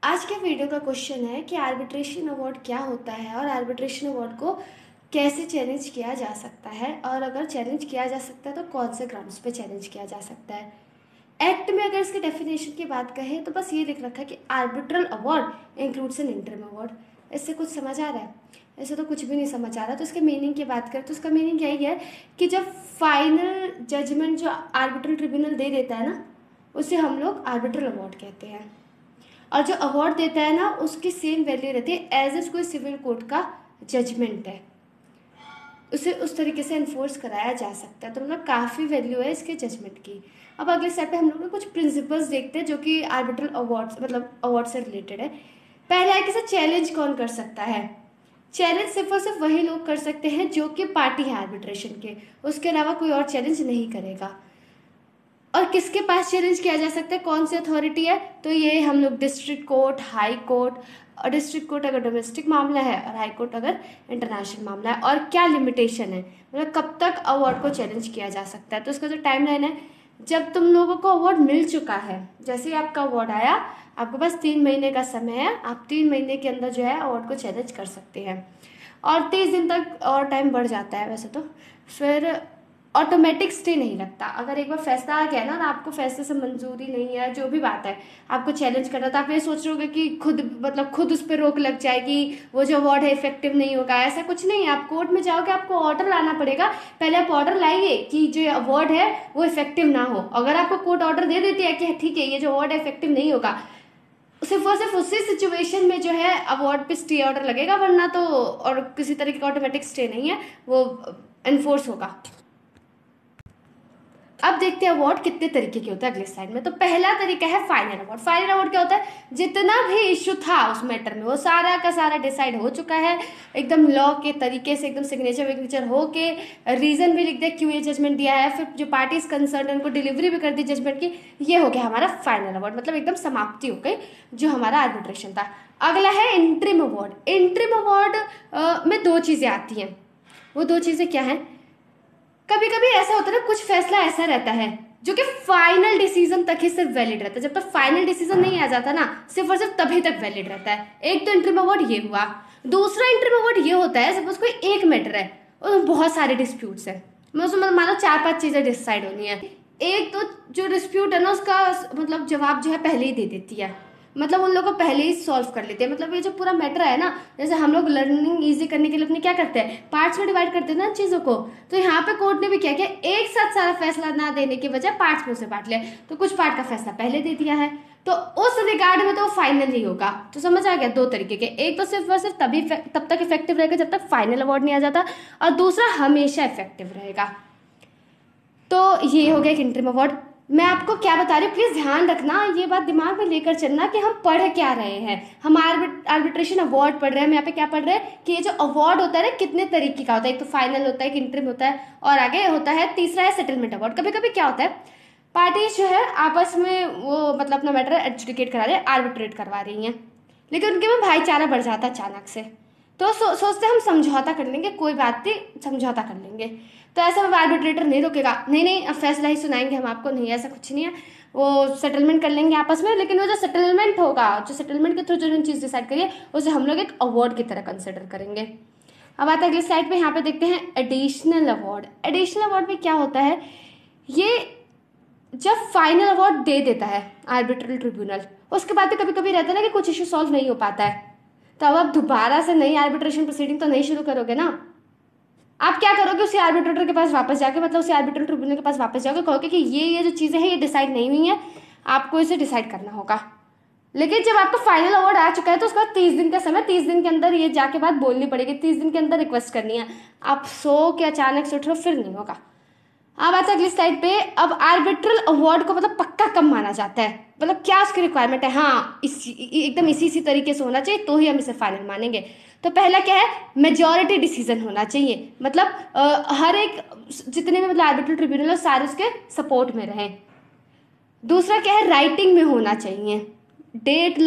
आज के वीडियो का क्वेश्चन है कि आर्बिट्रेशन अवार्ड क्या होता है और आर्बिट्रेशन अवार्ड को कैसे चैलेंज किया जा सकता है, और अगर चैलेंज किया जा सकता है तो कौन से ग्राउंड्स पे चैलेंज किया जा सकता है। एक्ट में अगर इसकी डेफिनेशन की बात करें तो बस ये लिख रखा है कि arbitral award includes N interim award. इससे कुछ समझ आ रहा है? ऐसे तो कुछ भी नहीं समझ आ रहा। तो इसके मीनिंग की बात करें तो उसका मीनिंग यही है कि जब फाइनल जजमेंट जो आर्बिट्रल ट्रिब्यूनल दे देता है ना, उसे हम लोग आर्बिट्रल अवार्ड कहते हैं। और जो अवार्ड देता है ना, उसकी सेम वैल्यू रहती है एज इज कोई सिविल कोर्ट का जजमेंट है, उसे उस तरीके से इन्फोर्स कराया जा सकता है। तो मतलब काफ़ी वैल्यू है इसके जजमेंट की। अब अगले स्टेप पे हम लोग कुछ प्रिंसिपल्स देखते हैं जो कि आर्बिट्रल अवार्ड मतलब अवार्ड से रिलेटेड है। पहला है कि इसे चैलेंज कौन कर सकता है। चैलेंज सिर्फ और सिर्फ वही लोग कर सकते हैं जो कि पार्टी है आर्बिट्रेशन के, उसके अलावा कोई और चैलेंज नहीं करेगा। और किसके पास चैलेंज किया जा सकता है, कौन सी अथॉरिटी है, तो ये हम लोग डिस्ट्रिक्ट कोर्ट, हाई कोर्ट। और डिस्ट्रिक्ट कोर्ट अगर डोमेस्टिक मामला है और हाई कोर्ट अगर इंटरनेशनल मामला है। और क्या लिमिटेशन है, मतलब कब तक अवार्ड को चैलेंज किया जा सकता है। तो इसका जो टाइम लाइन है, जब तुम लोगों को अवार्ड मिल चुका है, जैसे ही आपका अवार्ड आया, आपके पास 3 महीने का समय है, आप 3 महीने के अंदर जो है अवार्ड को चैलेंज कर सकते हैं। और 30 दिन तक और टाइम बढ़ जाता है वैसे तो। फिर ऑटोमेटिक स्टे नहीं लगता। अगर एक बार फैसला आ गया ना और आपको फैसले से मंजूरी नहीं है, जो भी बात है, आपको चैलेंज करना, तो आप ये सोच रहे होगे कि खुद उस पर रोक लग जाएगी, वो जो अवार्ड है इफेक्टिव नहीं होगा। ऐसा कुछ नहीं है। आप कोर्ट में जाओगे, आपको ऑर्डर लाना पड़ेगा। पहले आप ऑर्डर लाइए कि जो अवार्ड है वो इफेक्टिव ना हो। अगर आपको कोर्ट ऑर्डर दे देती है कि ठीक है ये जो अवार्ड है इफेक्टिव नहीं होगा, सिर्फ और सिर्फ उसी सिचुएशन में जो है अवार्ड पे स्टे ऑर्डर लगेगा, वरना तो और किसी तरीके का ऑटोमेटिक स्टे नहीं है, वो एनफोर्स होगा। अब देखते हैं अवार्ड कितने तरीके के होते हैं अगले स्लाइड में। तो पहला तरीका है फाइनल अवार्ड। फाइनल अवार्ड क्या होता है, जितना भी इश्यू था उस मैटर में वो सारा का सारा डिसाइड हो चुका है, एकदम लॉ के तरीके से, एकदम सिग्नेचर विग्नेचर हो के, रीजन भी लिख दिया क्यों ये जजमेंट दिया है, फिर जो पार्टीज कंसर्न उनको डिलीवरी भी कर दी जजमेंट की। ये हो गया हमारा फाइनल अवार्ड, मतलब एकदम समाप्ति हो गई जो हमारा आर्बिट्रेशन था। अगला है इंटरिम अवार्ड। इंटरिम अवार्ड में 2 चीजें आती हैं। वो 2 चीजें क्या है, कभी कभी ऐसा होता है ना, कुछ फैसला ऐसा रहता है जो कि फाइनल डिसीजन तक ही सिर्फ वैलिड रहता है। जब तक फाइनल डिसीजन नहीं आ जाता ना, सिर्फ और सिर्फ तभी तक वैलिड रहता है। एक तो इंटरिम अवार्ड ये हुआ। दूसरा इंटरिम अवार्ड ये होता है, सपोज कोई एक मैटर है और बहुत सारे डिस्प्यूट्स है, मैं उसमें मान लो 4-5 चीजें डिसाइड होनी है। एक तो जो डिस्प्यूट है ना, उसका मतलब जवाब जो है पहले ही दे देती है, मतलब उन लोगों को पहले ही सॉल्व कर लेते हैं। मतलब ये जो पूरा मैटर है ना, जैसे हम लोग लर्निंग इजी करने के लिए अपने क्या करते हैं, पार्ट्स में डिवाइड करते हैं ना चीज़ों को। तो यहाँ पे कोर्ट ने भी क्या किया, एक साथ सारा फैसला ना देने के बजाय पार्ट्स में से बांट लिया। तो कुछ पार्ट का फैसला पहले दे दिया है, तो उस रिगार्ड में तो फाइनल ही होगा। तो समझ आ गया, 2 तरीके के। एक तो सिर्फ और सिर्फ तब तक इफेक्टिव रहेगा जब तक फाइनल अवार्ड नहीं आ जाता, और दूसरा हमेशा इफेक्टिव रहेगा। तो ये हो गया एक इंटरिम अवार्ड। मैं आपको क्या बता रही हूँ, प्लीज ध्यान रखना, ये बात दिमाग में लेकर चलना कि हम पढ़ क्या रहे हैं। हम आर्बिट्रेशन अवार्ड पढ़ रहे हैं। हम यहाँ पे क्या पढ़ रहे हैं कि ये जो अवार्ड होता है ना, कितने तरीके का होता है। एक तो फाइनल होता है, एक इंटरिम होता है, और आगे होता है तीसरा है सेटलमेंट अवार्ड। कभी कभी क्या होता है, पार्टी जो है आपस में वो मतलब अपना मैटर एडजुडिकेट करा रही है, आर्बिट्रेट करवा रही हैं, लेकिन उनके में भाईचारा बढ़ जाता है अचानक से। तो सोचते हैं हम समझौता कर लेंगे, कोई बात नहीं, समझौता कर लेंगे। तो ऐसा आर्बिट्रेटर नहीं रोकेगा, नहीं नहीं अब फैसला ही सुनाएंगे हम आपको, नहीं ऐसा कुछ नहीं है, वो सेटलमेंट कर लेंगे आपस में। लेकिन वो जो सेटलमेंट होगा, जो सेटलमेंट के थ्रू जो चीज़ डिसाइड करिए, उसे हम लोग एक अवार्ड की तरह कंसिडर करेंगे। अब आते हैं अगली स्लाइड पे, यहाँ पे देखते हैं एडिशनल अवार्ड। एडिशनल अवार्ड में क्या होता है, ये जब फाइनल अवार्ड दे देता है आर्बिट्रल ट्रिब्यूनल, उसके बाद भी कभी कभी रहता है ना कि कुछ इश्यू सॉल्व नहीं हो पाता है, तो अब आप दोबारा से नई आर्बिट्रेशन प्रोसीडिंग तो नहीं शुरू करोगे ना। आप क्या करोगे, उसी आर्बिट्रेटर के पास वापस जाके, मतलब उसी आर्बिट्रल ट्रिब्यूनल के पास वापस जाओगे, कहोगे कि ये जो चीज़ें हैं ये डिसाइड नहीं हुई हैं, आपको इसे डिसाइड करना होगा। लेकिन जब आपका फाइनल अवार्ड आ चुका है तो उसके बाद 30 दिन का समय, 30 दिन के अंदर ये जाके बात बोलनी पड़ेगी, 30 दिन के अंदर रिक्वेस्ट करनी है। आप सो के अचानक से उठ रहे हो, फिर नहीं होगा। अब आता है अगली स्लाइड पे। अब आर्बिट्रल अवार्ड को मतलब पक्का कब माना जाता है, मतलब क्या उसकी रिक्वायरमेंट है, हाँ एकदम इसी तरीके से होना चाहिए तो ही हम इसे फाइनल मानेंगे। तो पहला क्या है, मेजॉरिटी डिसीजन होना चाहिए, मतलब हर एक जितने भी मतलब आर्बिट्रल ट्रिब्यूनल सारे उसके सपोर्ट में रहें। दूसरा क्या है, राइटिंग में होना चाहिए, डेट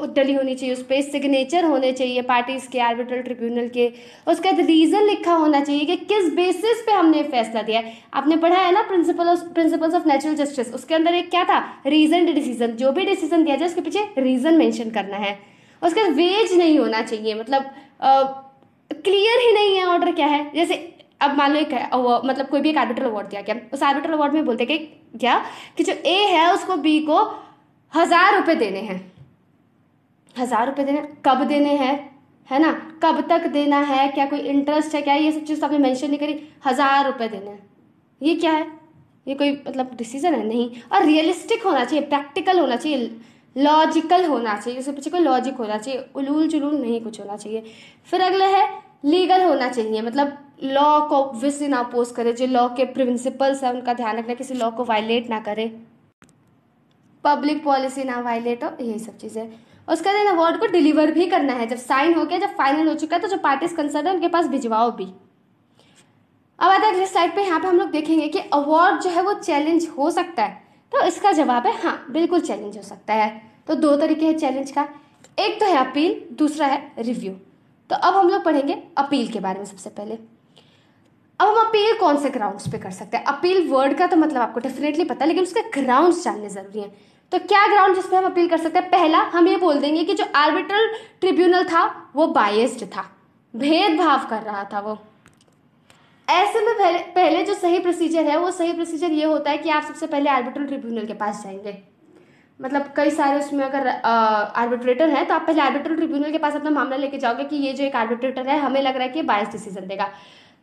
डली होनी चाहिए, उस पर सिग्नेचर होने चाहिए पार्टीज के, आर्बिट्रल ट्रिब्यूनल के, उसके बाद रीजन लिखा होना चाहिए कि किस बेसिस पे हमने फैसला दिया है। आपने पढ़ा है ना प्रिंसिपल्स ऑफ नेचुरल जस्टिस, उसके अंदर एक क्या था, रीजन डिसीजन, जो भी डिसीजन दिया जाए उसके पीछे रीजन मेंशन करना है। उसके बाद वेज नहीं होना चाहिए, मतलब क्लियर ही नहीं है ऑर्डर क्या है। जैसे अब मान लो एक मतलब कोई भी एक आर्बिट्रल अवार्ड दिया गया, उस आर्बिट्रल अवार्ड में बोलते कि क्या कि जो ए है उसको बी को 1,000 रुपये देने हैं। 1,000 रुपये देने, कब देने हैं, है ना, कब तक देना है, क्या कोई इंटरेस्ट है क्या, ये सब चीज़ तो आपने मेंशन नहीं करी। 1,000 रुपये देने हैं, ये क्या है, ये कोई मतलब डिसीजन है नहीं। और रियलिस्टिक होना चाहिए, प्रैक्टिकल होना चाहिए, लॉजिकल होना चाहिए, उसके पीछे कोई लॉजिक होना चाहिए, उलूल जुलूल नहीं कुछ होना चाहिए। फिर अगला है लीगल होना चाहिए, मतलब लॉ को ऑब्वियसली ना अपोज करे, जो लॉ के प्रिंसिपल्स है उनका ध्यान रखना, किसी लॉ को वायलेट ना करे, पब्लिक पॉलिसी ना वायलेट हो, यही सब चीज़ें। उसके बाद अवार्ड को डिलीवर भी करना है, जब साइन हो गया, जब फाइनल हो चुका है तो जो पार्टीज कंसर्न है उनके पास भिजवाओ भी। अब आता है अगले स्लाइड पे, यहाँ पे हम लोग देखेंगे कि अवार्ड जो है वो चैलेंज हो सकता है, तो इसका जवाब है हाँ, बिल्कुल चैलेंज हो सकता है। तो दो तरीके हैं चैलेंज का, एक तो है अपील, दूसरा है रिव्यू। तो अब हम लोग पढ़ेंगे अपील के बारे में सबसे पहले। अब हम अपील कौन से ग्राउंड्स पे कर सकते हैं, अपील वर्ड का तो मतलब आपको डेफिनेटली पता है, लेकिन उसके ग्राउंड्स जानने जरूरी हैं। तो क्या ग्राउंड जिस पे हम अपील कर सकते हैं, पहला हम ये बोल देंगे कि जो आर्बिट्रल ट्रिब्यूनल था वो बायस्ड था, भेदभाव कर रहा था वो। ऐसे में पहले जो सही प्रोसीजर है, वो सही प्रोसीजर ये होता है कि आप सबसे पहले आर्बिट्रल ट्रिब्यूनल के पास जाएंगे। मतलब कई सारे उसमें अगर आर्बिट्रेटर है तो आप पहले आर्बिट्रल ट्रिब्यूनल के पास अपना मामला लेके जाओगे कि ये जो एक आर्बिट्रेटर है, हमें लग रहा है कि बायस डिसीजन देगा।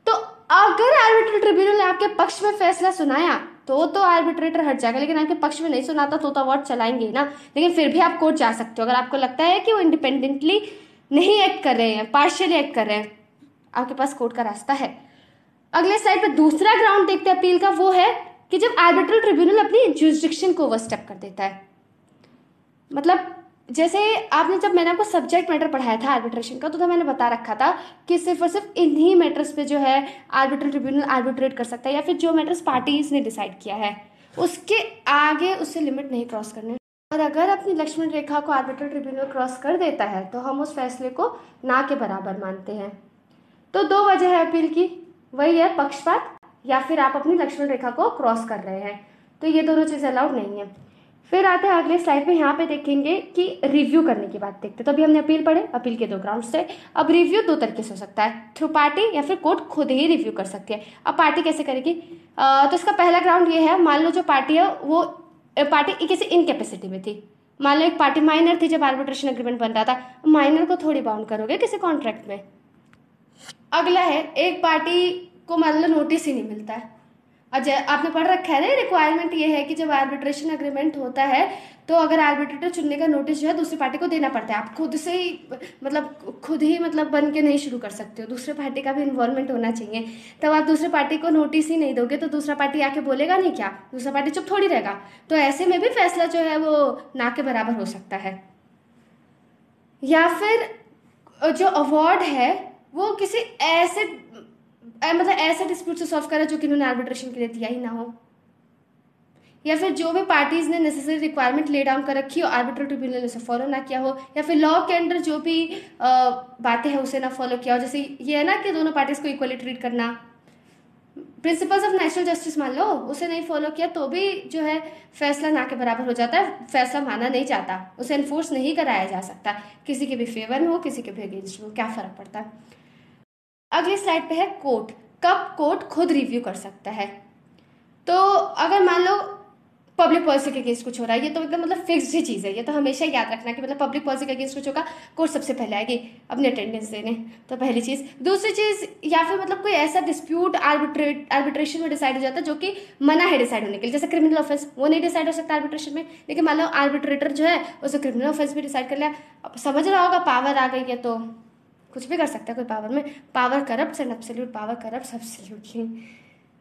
तो अगर आर्बिट्रल ट्रिब्यूनल ने आपके पक्ष में फैसला सुनाया तो आर्बिट्रेटर हट जाएगा, लेकिन आपके पक्ष में नहीं सुनाता तो अवार्ड चलाएंगे ना। लेकिन फिर भी आप कोर्ट जा सकते हो अगर आपको लगता है कि वो इंडिपेंडेंटली नहीं एक्ट कर रहे हैं, पार्शियली एक्ट कर रहे हैं, आपके पास कोर्ट का रास्ता है। अगले स्लाइड पे दूसरा ग्राउंड देखते हैं अपील का, वो है कि जब आर्बिट्रल ट्रिब्यूनल अपनी जुरिस्डिक्शन को ओवरस्टेप कर देता है। मतलब जैसे आपने, जब मैंने आपको सब्जेक्ट मैटर पढ़ाया था आर्बिट्रेशन का, तो मैंने बता रखा था कि सिर्फ और सिर्फ इन्हीं मैटर्स पे जो है आर्बिट्रल ट्रिब्यूनल आर्बिट्रेट कर सकता है, या फिर जो मैटर्स पार्टीज ने डिसाइड किया है, उसके आगे उससे लिमिट नहीं क्रॉस करने। और अगर अपनी लक्ष्मण रेखा को आर्बिट्रल ट्रिब्यूनल क्रॉस कर देता है तो हम उस फैसले को ना के बराबर मानते हैं। तो दो वजह है अपील की, वही है पक्षपात या फिर आप अपनी लक्ष्मण रेखा को क्रॉस कर रहे हैं, तो ये दोनों चीज़ें अलाउड नहीं है। फिर आते हैं अगले स्लाइड पे, यहाँ पे देखेंगे कि रिव्यू करने की बात देखते हैं। तो अभी हमने अपील पढ़े, अपील के दो ग्राउंड्स थे। अब रिव्यू दो तरीके से हो सकता है, थ्रू पार्टी या फिर कोर्ट खुद ही रिव्यू कर सकती है। अब पार्टी कैसे करेगी, तो इसका पहला ग्राउंड ये है, मान लो जो पार्टी है वो पार्टी किसी इनकेपेसिटी में थी। मान लो एक पार्टी माइनर थी जब आर्बिट्रेशन एग्रीमेंट बन रहा था, माइनर को थोड़ी बाउंड करोगे किसी कॉन्ट्रैक्ट में। अगला है एक पार्टी को मान लो नोटिस ही नहीं मिलता है। अच्छा, आपने पढ़ रखा है ना, रिक्वायरमेंट ये है कि जब आर्बिट्रेशन एग्रीमेंट होता है तो अगर आर्बिट्रेटर चुनने का नोटिस जो है दूसरी पार्टी को देना पड़ता है। आप खुद से ही खुद ही बन के नहीं शुरू कर सकते हो, दूसरे पार्टी का भी इन्वॉल्वमेंट होना चाहिए। तब आप दूसरे पार्टी को नोटिस ही नहीं दोगे तो दूसरा पार्टी आके बोलेगा नहीं क्या, दूसरा पार्टी चुप थोड़ी रहेगा। तो ऐसे में भी फैसला जो है वो ना के बराबर हो सकता है। या फिर जो अवार्ड है वो किसी ऐसे ऐसे डिस्प्यूट से सॉल्व करा जो कि उन्होंने आर्बिट्रेशन के लिए दिया ही ना हो, या फिर जो भी पार्टीज ने नेसेसरी रिक्वायरमेंट ले डाउन कर रखी हो आर्बिट्रल ट्रिब्यूनल ने उसे फॉलो ना किया हो, या फिर लॉ के अंडर जो भी बातें हैं उसे ना फॉलो किया हो। जैसे ये है ना कि दोनों पार्टीज को इक्वली ट्रीट करना, प्रिंसिपल्स ऑफ नेचुरल जस्टिस मान लो, उसे नहीं फॉलो किया तो भी जो है फैसला ना के बराबर हो जाता है, फैसला माना नहीं जाता, उसे एनफोर्स नहीं कराया जा सकता, किसी के भी फेवर में हो किसी के भी अगेंस्ट हो, क्या फर्क पड़ता है। अगली स्लाइड पे है कोर्ट, कब कोर्ट खुद रिव्यू कर सकता है। तो अगर मान लो पब्लिक पॉलिसी के अगेंस्ट कुछ हो रहा है, ये तो एकदम फिक्स्ड ही चीज़ है, ये तो हमेशा याद रखना कि पब्लिक पॉलिसी के अगेंस्ट कुछ होगा कोर्ट सबसे पहले आएगी अपनी अटेंडेंस देने। तो पहली चीज़। दूसरी चीज़, या फिर कोई ऐसा डिस्प्यूट आर्बिट्रेशन में डिसाइड हो जाता है जो कि मना है डिसाइड होने के लिए, जैसे क्रिमिनल ऑफेंस, वो नहीं डिसाइड हो सकता आर्बिट्रेशन में, लेकिन मान लो आर्बिट्रेटर जो है उसे क्रिमिनल ऑफेंस भी डिसाइड कर लिया। अब समझ रहा होगा पावर आ गई है तो कुछ भी कर सकता है कोई पावर में, power corrupt and absolute power corrupt absolutely.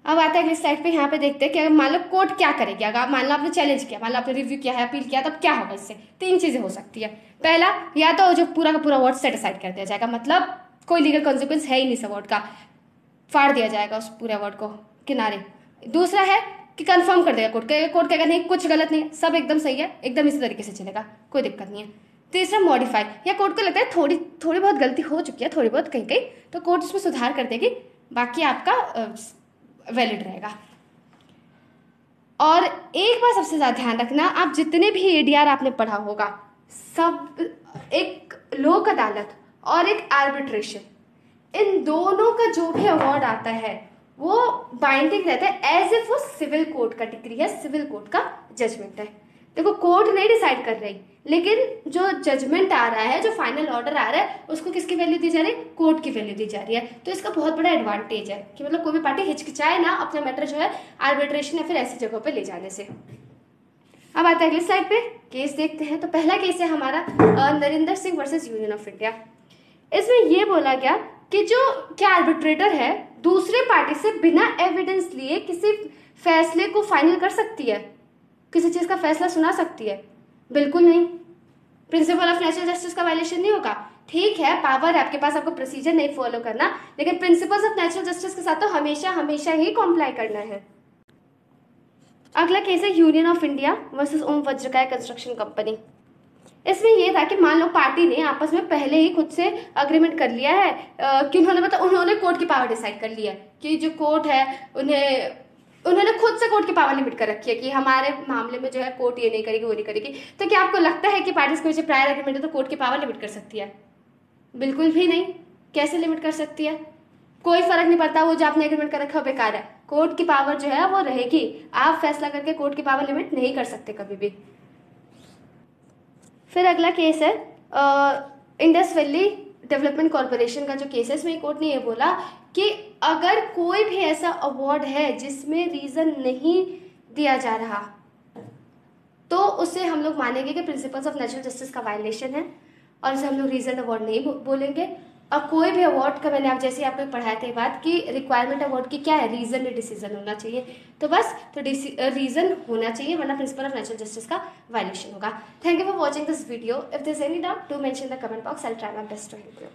अब आता है अगली स्लाइड पे, यहाँ पे देखते हैं कि अगर मान लो कोर्ट क्या करेगी, अगर मान लो आपने चैलेंज किया, मान लो आपने रिव्यू किया है, अपील किया, तब क्या होगा इससे। तीन चीजें हो सकती है। पहला, या तो जो पूरा का पूरा अवार्ड सेट असाइड कर दिया जाएगा, मतलब कोई लीगल कॉन्सिक्वेंस है ही नहीं इस अवार्ड का, फाड़ दिया जाएगा उस पूरे अवार्ड को किनारे। दूसरा है कि कंफर्म कर देगा कोर्ट कहेगा नहीं कुछ गलत नहीं है, सब एकदम सही है, एकदम इसी तरीके से चलेगा, कोई दिक्कत नहीं है। तीसरा मॉडिफाई, या कोर्ट को लगता है थोड़ी बहुत गलती हो चुकी है, थोड़ी बहुत कहीं कहीं, तो कोर्ट उसमें सुधार कर देगी, बाकी आपका वैलिड रहेगा। और एक बार सबसे ज़्यादा ध्यान रखना, आप जितने भी एडीआर आपने पढ़ा होगा, सब एक लोक अदालत और एक आर्बिट्रेशन, इन दोनों का जो भी अवार्ड आता है वो बाइंडिंग रहता है, एज इफ वो सिविल कोर्ट का डिग्री है, सिविल कोर्ट का जजमेंट है। देखो कोर्ट नहीं डिसाइड कर रही, लेकिन जो जजमेंट आ रहा है, जो फाइनल ऑर्डर आ रहा है, उसको किसकी वैल्यू दी जा रही है? कोर्ट की वैल्यू दी जा रही है। तो इसका बहुत बड़ा एडवांटेज है कि मतलब कोई भी पार्टी हिचकिचाए ना अपना मैटर जो है आर्बिट्रेशन या फिर ऐसी जगहों पे ले जाने से। अब आते हैं अगली स्लाइड पे, केस देखते हैं। तो पहला केस है हमारा Narendra Singh versus union of India. इसमें यह बोला गया कि जो क्या आर्बिट्रेटर है दूसरे पार्टी से बिना एविडेंस लिए किसी फैसले को फाइनल कर सकती है, किसी चीज का फैसला सुना सकती है? बिल्कुल नहीं। प्रिंसिपल ऑफ नेचुरल जस्टिस का वायलेशन नहीं होगा। ठीक है, पावर है आपके पास, आपको प्रोसीजर नहीं फॉलो करना, लेकिन प्रिंसिपल्स ऑफ नेचुरल जस्टिस के साथ तो हमेशा हमेशा ही कॉम्प्लाई करना है। अगला केस है union of India versus Om Vajrakaya construction company. इसमें यह था कि मान लो पार्टी ने आपस में पहले ही खुद से अग्रीमेंट कर लिया है कि उन्होंने कोर्ट की पावर डिसाइड कर लिया है कि जो कोर्ट है उन्होंने खुद से कोर्ट की पावर लिमिट कर रखी है कि हमारे मामले में जो है कोर्ट ये नहीं करेगी वो नहीं करेगी। तो क्या आपको लगता है कि पार्टीज के बीच प्रायर एग्रीमेंट है तो कोर्ट की पावर लिमिट कर सकती है? बिल्कुल भी नहीं। कैसे लिमिट कर सकती है? कोई फर्क नहीं पड़ता, वो जो आपने एग्रीमेंट कर रखा है बेकार है। कोर्ट की पावर जो है वो रहेगी, आप फैसला करके कोर्ट की पावर लिमिट नहीं कर सकते कभी भी। फिर अगला केस है इंडस वैली डेवलपमेंट कॉर्पोरेशन का जो केस है। इसमें कोर्ट ने ये बोला कि अगर कोई भी ऐसा अवार्ड है जिसमें रीजन नहीं दिया जा रहा तो उसे हम लोग मानेंगे कि प्रिंसिपल्स ऑफ नेचुरल जस्टिस का वायलेशन है और उसे हम लोग रीजन अवार्ड नहीं बोलेंगे। और कोई भी अवार्ड का मैंने आप जैसे आपको पढ़ाया था बात कि रिक्वायरमेंट अवार्ड की क्या है? रीजन डिसीजन होना चाहिए। तो बस तो रीजन होना चाहिए, वरना प्रिंसिपल ऑफ नेचुरल जस्टिस का वायलेशन होगा। Thank you for watching this video. If this any doubt do mention the comment box, I will try my best to help you.